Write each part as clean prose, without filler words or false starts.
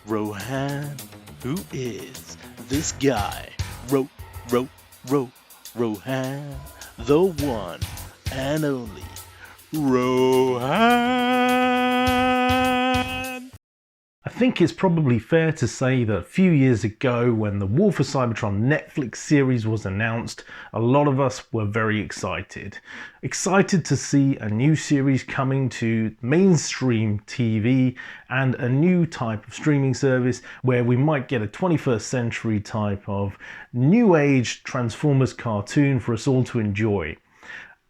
Rohan? Who is this guy? Rohan, the one and only Rohan. I think it's probably fair to say that a few years ago, when the War for Cybertron Netflix series was announced, a lot of us were very excited. Excited to see a new series coming to mainstream TV and a new type of streaming service where we might get a 21st century type of new age Transformers cartoon for us all to enjoy.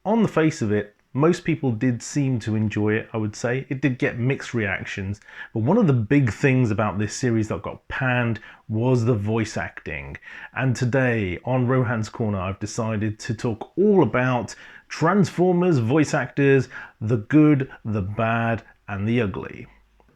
On the face of it, most people did seem to enjoy it, I would say. It did get mixed reactions, but one of the big things about this series that got panned was the voice acting. And today, on Rohan's Corner, I've decided to talk all about Transformers voice actors, the good, the bad, and the ugly.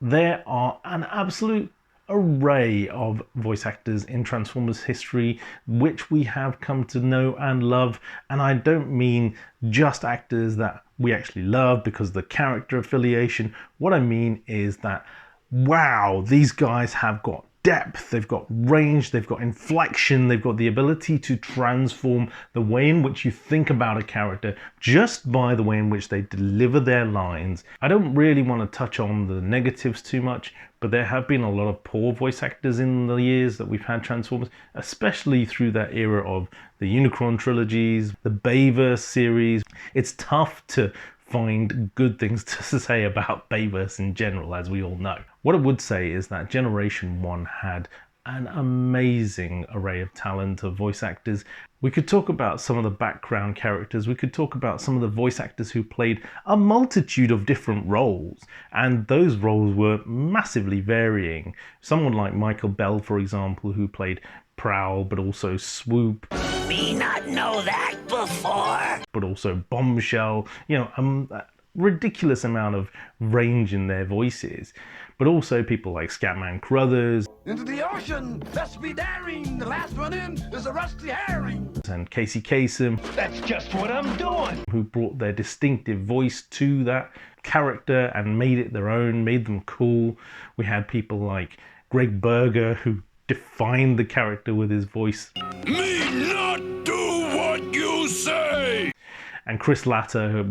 There are an absolute array of voice actors in Transformers history which we have come to know and love, and I don't mean just actors that we actually love because of the character affiliation. What I mean is that, wow, these guys have got depth, they've got range, they've got inflection, they've got the ability to transform the way in which you think about a character just by the way in which they deliver their lines. I don't really want to touch on the negatives too much, but there have been a lot of poor voice actors in the years that we've had Transformers, especially through that era of the Unicron trilogies, the Bayverse series. It's tough to find good things to say about Bayverse in general, as we all know. What I would say is that Generation 1 had an amazing array of talent of voice actors. We could talk about some of the background characters, we could talk about some of the voice actors who played a multitude of different roles, and those roles were massively varying. Someone like Michael Bell, for example, who played Prowl, but also Swoop. Me not know that before. But also Bombshell, you know, a ridiculous amount of range in their voices. But also people like Scatman Crothers. Into the ocean, let's be daring. The last one in is a rusty herring. And Casey Kasem. That's just what I'm doing. Who brought their distinctive voice to that character and made it their own, made them cool. We had people like Greg Berger, who defined the character with his voice. Me not do what you say. And Chris Latta, who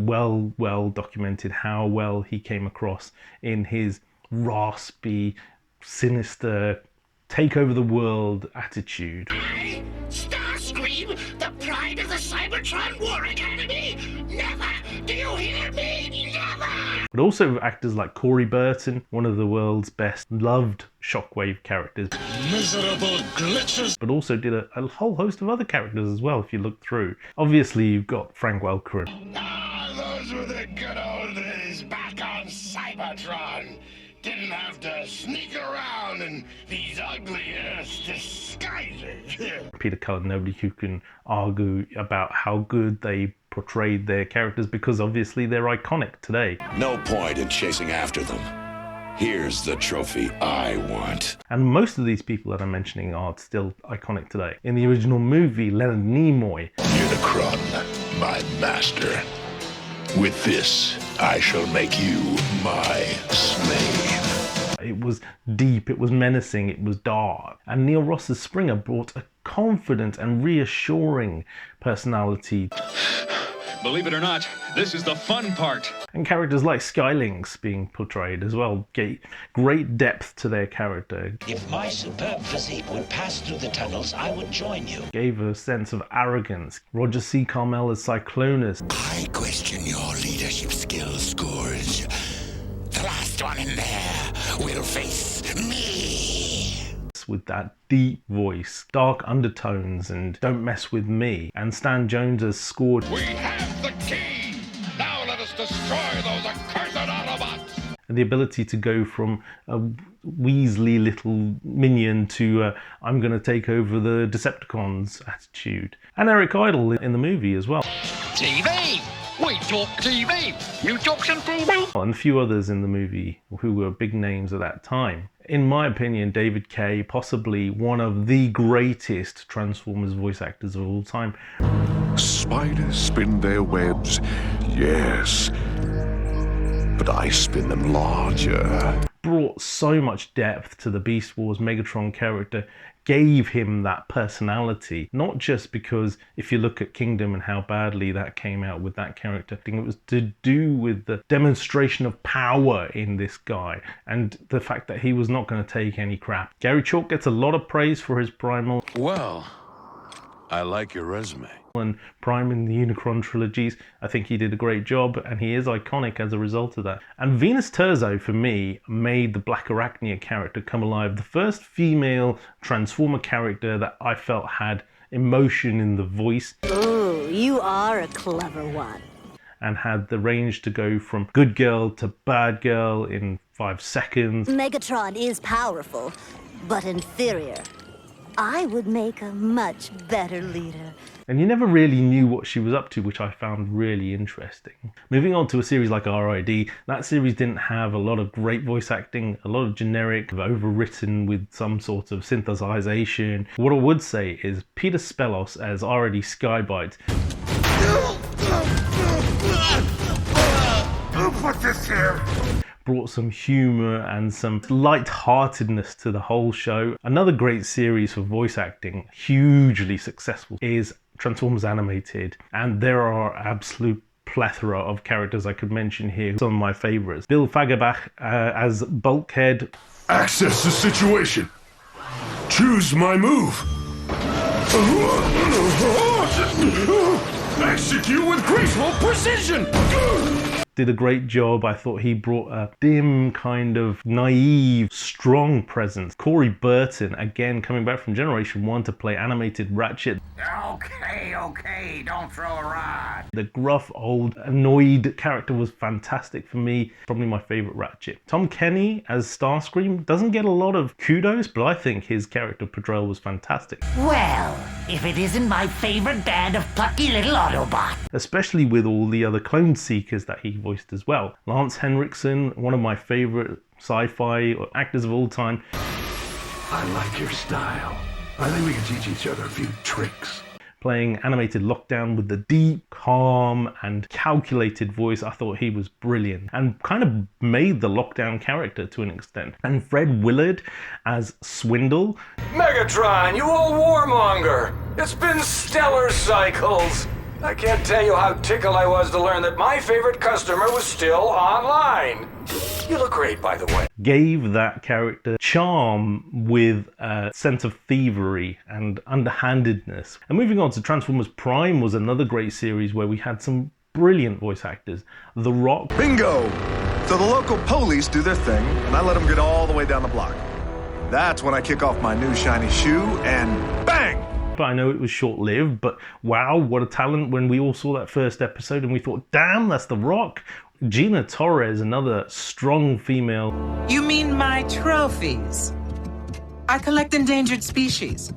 well documented how well he came across in his raspy, sinister, take over the world attitude. I, Starscream, the pride of the Cybertron War Academy, never, do you hear me? Never! But also actors like Corey Burton, one of the world's best loved Shockwave characters. Miserable glitches. But also did a whole host of other characters as well, if you look through. Obviously, you've got Frank Welker. Ah, those were the good old days back on Cybertron. Didn't have to sneak around in these ugly-ass disguises. Peter Cullen, nobody who can argue about how good they portrayed their characters, because obviously they're iconic today. No point in chasing after them. Here's the trophy I want. And most of these people that I'm mentioning are still iconic today. In the original movie, Leonard Nimoy. Unicron, my master. With this, I shall make you my slave. It was deep, it was menacing, it was dark. And Neil Ross's Springer brought a confident and reassuring personality. Believe it or not, this is the fun part. And characters like Skylinks being portrayed as well gave great depth to their character. If my superb physique would pass through the tunnels, I would join you. Gave a sense of arrogance. Roger C. Carmel as Cyclonus. I question your leadership skills, Scourge. The last one in there will face me. With that deep voice, dark undertones, and don't mess with me. And Stan Jones as Scourge. We have the key. Now let us destroy those accursed Autobots. And the ability to go from a Weasley little minion to I'm going to take over the Decepticons attitude. And Eric Idle in the movie as well. TV! We talk TV! You talk some TV! And a few others in the movie who were big names at that time. In my opinion, David Kaye, possibly one of the greatest Transformers voice actors of all time. Spiders spin their webs, yes, but I spin them larger. brought so much depth to the Beast Wars Megatron character, gave him that personality, not just because if you look at Kingdom and how badly that came out with that character, it was to do with the demonstration of power in this guy and the fact that he was not going to take any crap. Gary Chalk gets a lot of praise for his Primal Well, I like your resume. and Prime in the Unicron trilogies. I think he did a great job, and he is iconic as a result of that. And Venus Terzo, for me, made the Black Arachnia character come alive. The first female Transformer character that I felt had emotion in the voice. Oh, you are a clever one. And had the range to go from good girl to bad girl in 5 seconds. Megatron is powerful, but inferior. I would make a much better leader. And you never really knew what she was up to, which I found really interesting. Moving on to a series like RID, that series didn't have a lot of great voice acting, a lot of generic, overwritten with some sort of synthesization. What I would say is Peter Spelos as RID Skybite. Who put this here? Brought some humor and some light-heartedness to the whole show. Another great series for voice acting, hugely successful, is Transformers Animated, and there are absolute plethora of characters I could mention here. Some of my favorites. Bill Fagerbach as Bulkhead. Access the situation. Choose my move. Execute with graceful precision. Did a great job. I thought he brought a dim, kind of naive, strong presence. Corey Burton, again, coming back from Generation 1 to play animated Ratchet. Okay, don't throw a rod. The gruff, old, annoyed character was fantastic for me. Probably my favorite Ratchet. Tom Kenny as Starscream doesn't get a lot of kudos, but I think his character portrayal was fantastic. Well, if it isn't my favorite band of plucky little Autobots. Especially with all the other clone seekers that he voiced as well. Lance Henriksen, one of my favorite sci-fi actors of all time. I like your style. I think we can teach each other a few tricks. Playing animated Lockdown with the deep, calm, and calculated voice. I thought he was brilliant and kind of made the Lockdown character to an extent. And Fred Willard as Swindle. Megatron, you old warmonger! It's been stellar cycles! I can't tell you how tickled I was to learn that my favorite customer was still online. You look great, by the way. Gave that character charm with a sense of thievery and underhandedness. And moving on to Transformers Prime was another great series where we had some brilliant voice actors. The Rock. Bingo! So the local police do their thing, and I let them get all the way down the block. That's when I kick off my new shiny shoe, and bang! But I know it was short-lived, but wow, what a talent when we all saw that first episode and we thought, damn, that's The Rock. Gina Torres, another strong female. You mean my trophies? I collect endangered species.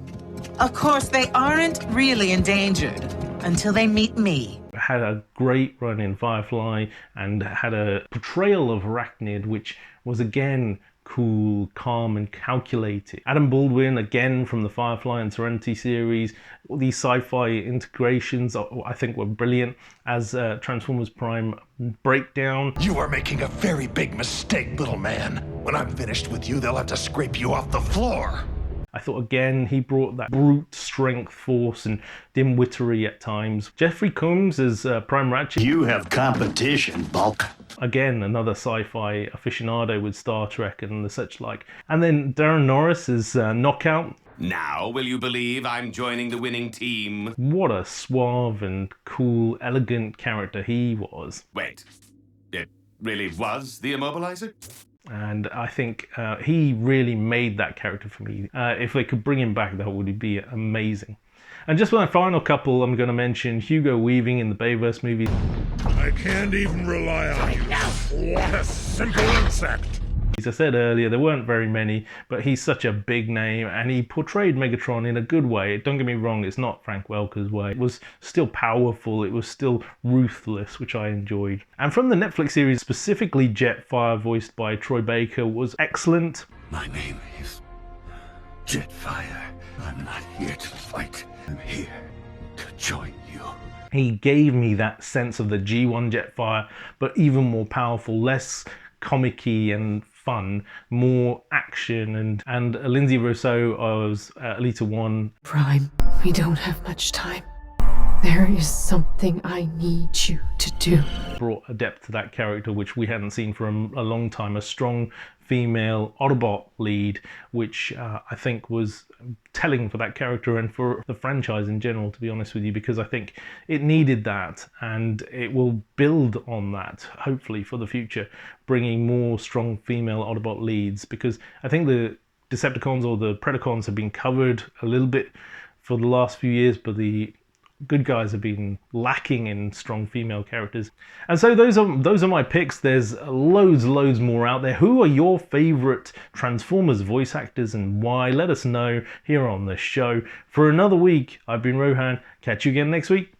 Of course, they aren't really endangered until they meet me. Had a great run in Firefly and had a portrayal of Arachnid, which was again cool, calm, and calculated. Adam Baldwin, again from the Firefly and Serenity series. All these sci-fi integrations I think were brilliant as Transformers Prime Breakdown. You are making a very big mistake, little man. When I'm finished with you, they'll have to scrape you off the floor. I thought again he brought that brute strength, force, and dim-wittery at times. Jeffrey Combs as Prime Ratchet. You have competition, Bulk. Again, another sci-fi aficionado with Star Trek and the such like. And then Darren Norris as Knockout. Now, will you believe I'm joining the winning team? What a suave and cool, elegant character he was. Wait, it really was the Immobilizer? And I think he really made that character for me. If they could bring him back, that would be amazing. And just my final couple, I'm going to mention Hugo Weaving in the Bayverse movie. I can't even rely on you. What a simple insect. As I said earlier, there weren't very many, but he's such a big name and he portrayed Megatron in a good way. Don't get me wrong, it's not Frank Welker's way. It was still powerful, it was still ruthless, which I enjoyed. And from the Netflix series, specifically Jetfire, voiced by Troy Baker, was excellent. My name is Jetfire. I'm not here to fight. I'm here to join you. He gave me that sense of the G1 Jetfire, but even more powerful, less comic-y and fun, more action, and Lindsay Rousseau as Alita 1. Prime, we don't have much time. There is something I need you to do. Brought a depth to that character which we hadn't seen for a long time. A strong female Autobot lead, which I think was telling for that character and for the franchise in general, to be honest with you, because I think it needed that, and it will build on that, hopefully, for the future, bringing more strong female Autobot leads, because I think the Decepticons or the Predacons have been covered a little bit for the last few years, but the good guys have been lacking in strong female characters. And so those are my picks. There's loads more out there. Who are your favorite Transformers voice actors and why? Let us know here on the show. For another week, I've been Rohan. Catch you again next week.